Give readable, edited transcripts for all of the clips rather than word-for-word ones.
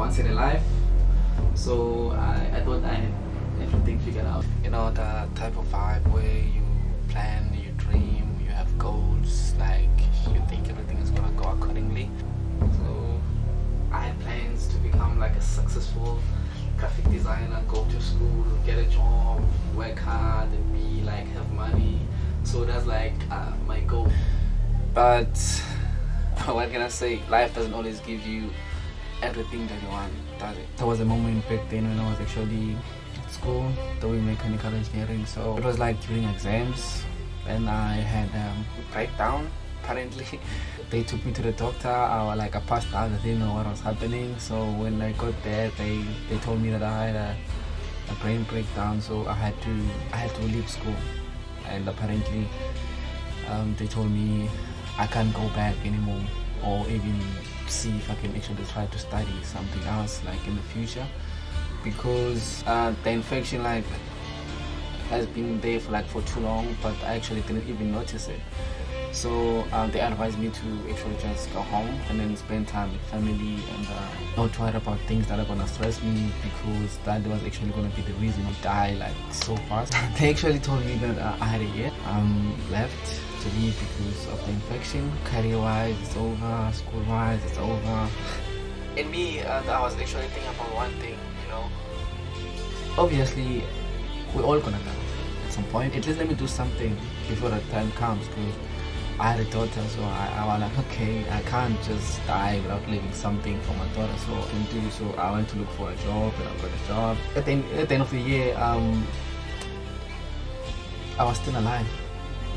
once in a life. So I thought I had everything figured out. You know, the type of vibe where you plan, you dream, you have goals, like you think everything is gonna go accordingly. So I had plans to become like a successful graphic designer, go to school, get a job, work hard and be like have money. So that's like my goal. But what can I say? Life doesn't always give you everything that you want, does it? There was a moment back then when I was actually at school doing mechanical engineering. So it was like during exams, and I had a breakdown. Apparently, they took me to the doctor. I passed out. I didn't know what was happening. So when I got there, they told me that I had a brain breakdown. So I had to leave school, and apparently, they told me I can't go back anymore, or even see if I can actually try to study something else like in the future, because the infection has been there for too long, but I actually didn't even notice it. So they advised me to actually just go home and then spend time with family and not worry about things that are gonna stress me, because that was actually gonna be the reason I die like so fast. They actually told me that I had a year left to leave because of the infection. Career-wise, it's over. School-wise, it's over. And me, I was actually thinking about one thing, you know. Obviously, we're all gonna die at some point. At least let me do something before the time comes, because I had a daughter, so I was like, okay, I can't just die without leaving something for my daughter. So I can do so. I went to look for a job, and I got a job. At the end of the year, I was still alive.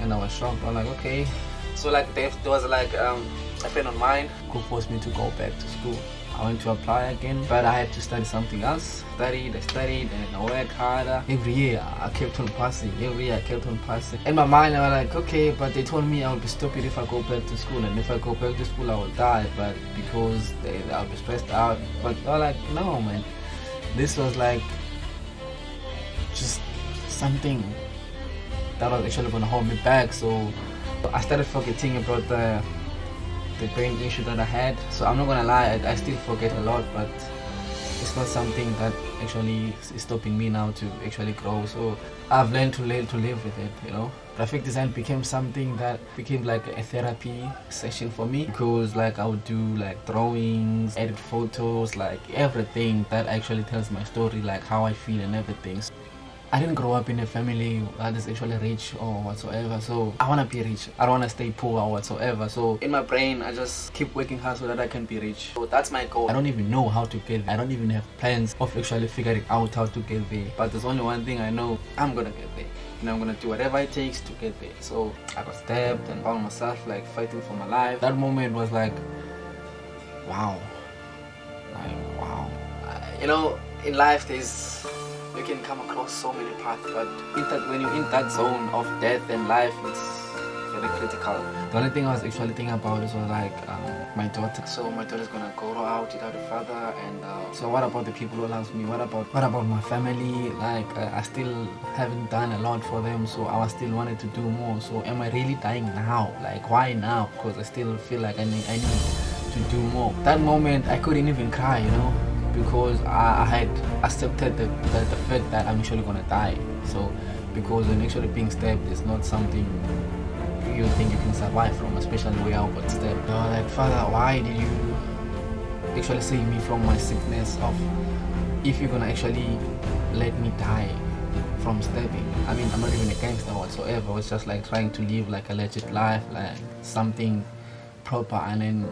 And I was shocked. I was like, okay. So there was a friend of mine who forced me to go back to school. I went to apply again, but I had to study something else. I studied, and I worked harder. Every year I kept on passing. In my mind I was like, okay, but they told me I would be stupid if I go back to school, and if I go back to school I will die, but because I'll be stressed out. But I was like, no man, this was like just something that was actually going to hold me back. So I started forgetting about the brain issue that I had. So I'm not going to lie, I still forget a lot, but it's not something that actually is stopping me now to actually grow. So I've learned to live with it, you know. Graphic design became something that became like a therapy session for me, because I would do drawings, edit photos, everything that actually tells my story, how I feel and everything. I didn't grow up in a family that is actually rich or whatsoever, so I want to be rich. I don't want to stay poor or whatsoever. So in my brain, I just keep working hard so that I can be rich. So that's my goal. I don't even know how to get there. I don't even have plans of actually figuring out how to get there. But there's only one thing I know: I'm gonna get there. And I'm gonna do whatever it takes to get there. So I got stabbed and found myself fighting for my life. That moment was wow. Wow. You know, in life you can come across so many paths, but when you're in that zone of death and life, it's very critical. The only thing I was actually thinking about is my daughter. So my daughter's gonna grow out without a father, and so what about the people who love me? What about my family? I still haven't done a lot for them, so I still wanted to do more. So am I really dying now? Why now? Because I still feel like I need to do more. That moment I couldn't even cry, you know, because I had accepted the fact that I'm actually gonna die. So because when actually being stabbed is not something you think you can survive from, especially where I got stabbed. I was Father, why did you actually save me from my sickness if you're gonna actually let me die from stabbing? I mean, I'm not even a gangster whatsoever. I was just trying to live a legit life, something proper, and then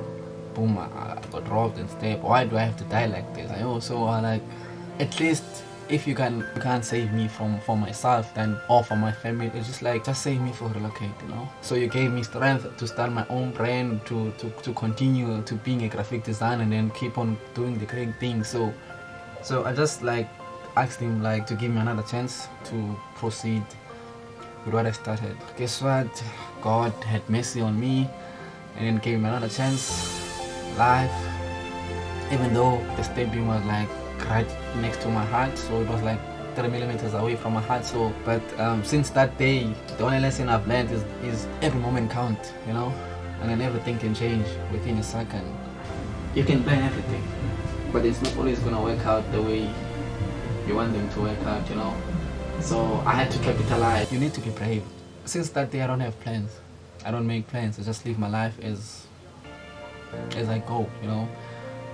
boom, I got robbed and stabbed. Why do I have to die like this? I also at least if you can't save me from myself or for my family, it's just save me for relocate, you know. So you gave me strength to start my own brand, to continue to being a graphic designer and then keep on doing the great things. So I just asked him to give me another chance to proceed with what I started. Guess what? God had mercy on me and then gave me another chance. Life, even though the stabbing was right next to my heart, so it was 3 millimeters away from my heart. So but since that day, the only lesson I've learned is every moment count, you know, and then everything can change within a second. You can plan everything, but it's not always gonna work out the way you want them to work out, you know. So I had to capitalize. You need to be brave. Since that day I don't have plans. I don't make plans. I just live my life as I go, you know.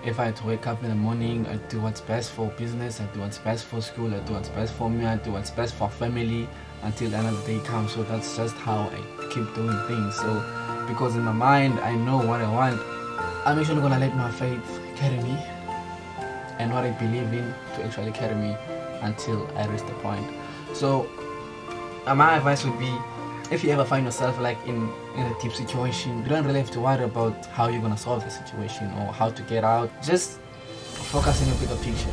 If I had to wake up in the morning, I do what's best for business, I do what's best for school, I do what's best for me, I do what's best for family until the end of the day comes. So that's just how I keep doing things. So because in my mind I know what I want, I'm actually gonna let my faith carry me and what I believe in to actually carry me until I reach the point. So my advice would be, if you ever find yourself like in a deep situation, you don't really have to worry about how you're gonna solve the situation or how to get out. Just focus on your bigger picture.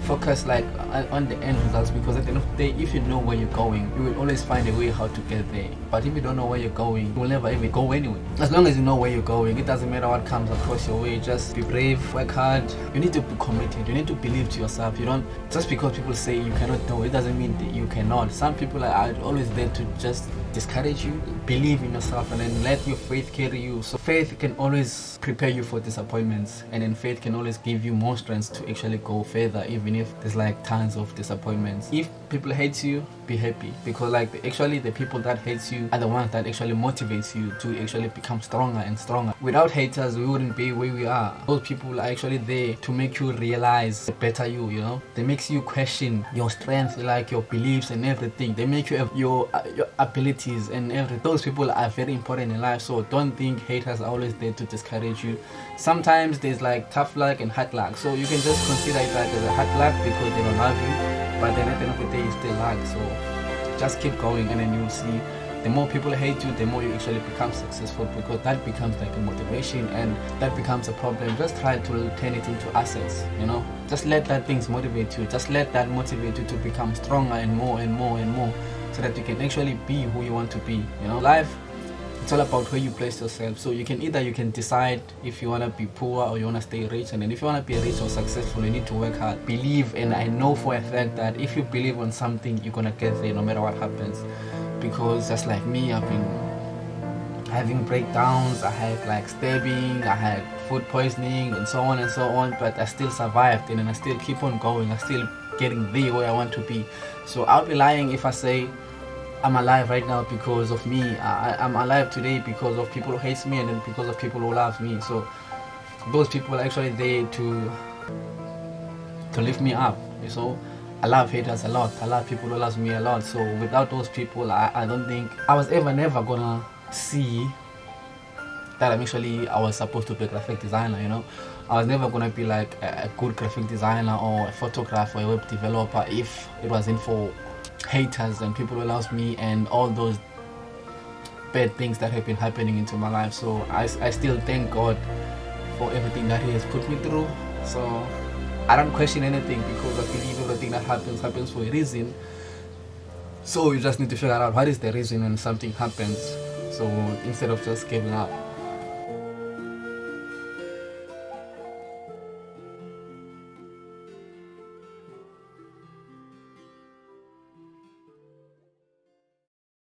Focus like on the end results, because at the end of the day, if you know where you're going, you will always find a way how to get there. But if you don't know where you're going, you will never even go anywhere. As long as you know where you're going, it doesn't matter what comes across your way. Just be brave, work hard. You need to be committed. You need to believe to yourself. You don't, just because people say you cannot do it doesn't mean that you cannot. Some people are always there to just discourage you. Believe in yourself and then let your faith carry you. So faith can always prepare you for disappointments, and then faith can always give you more strength to actually go further, even if there's like tons of disappointments. If people hate you, be happy, because like actually the people that hate you are the ones that actually motivates you to actually become stronger and stronger. Without haters, we wouldn't be where we are. Those people are actually there to make you realize the better you know. They makes you question your strength, like your beliefs and everything. They make you have your abilities and everything. Those people are very important in life. So don't think haters are always there to discourage you. Sometimes there's like tough luck and hard luck. So you can just consider it like as a hard luck because they don't love you. But then at the end of the day, it's still luck. So just keep going, and then you'll see the more people hate you, the more you actually become successful, because that becomes like a motivation and that becomes a problem. Just try to turn it into assets, you know. Just let that things motivate you. Just let that motivate you to become stronger and more and more and more, so that you can actually be who you want to be, you know. Life, it's all about where you place yourself. So you can decide if you want to be poor or you want to stay rich. And then if you want to be rich or successful, you need to work hard, believe. And I know for a fact that if you believe on something, you're gonna get there no matter what happens. Because just like me, I've been having breakdowns, I had like stabbing, I had food poisoning and so on and so on, but I still survived, and then I still keep on going. I'm still getting there where I want to be. So I'll be lying if I say I'm alive right now because of me. I'm alive today because of people who hate me, and then because of people who love me. So those people are actually there to lift me up. So I love haters a lot. I love people who love me a lot. So without those people, I don't think I was never gonna see that I was supposed to be a graphic designer, you know. I was never gonna be like a good graphic designer or a photographer or a web developer if it wasn't for haters and people who love me and all those bad things that have been happening into my life. So I still thank God for everything that He has put me through. So I don't question anything, because I believe everything that happens for a reason. So you just need to figure out what is the reason when something happens, so instead of just giving up.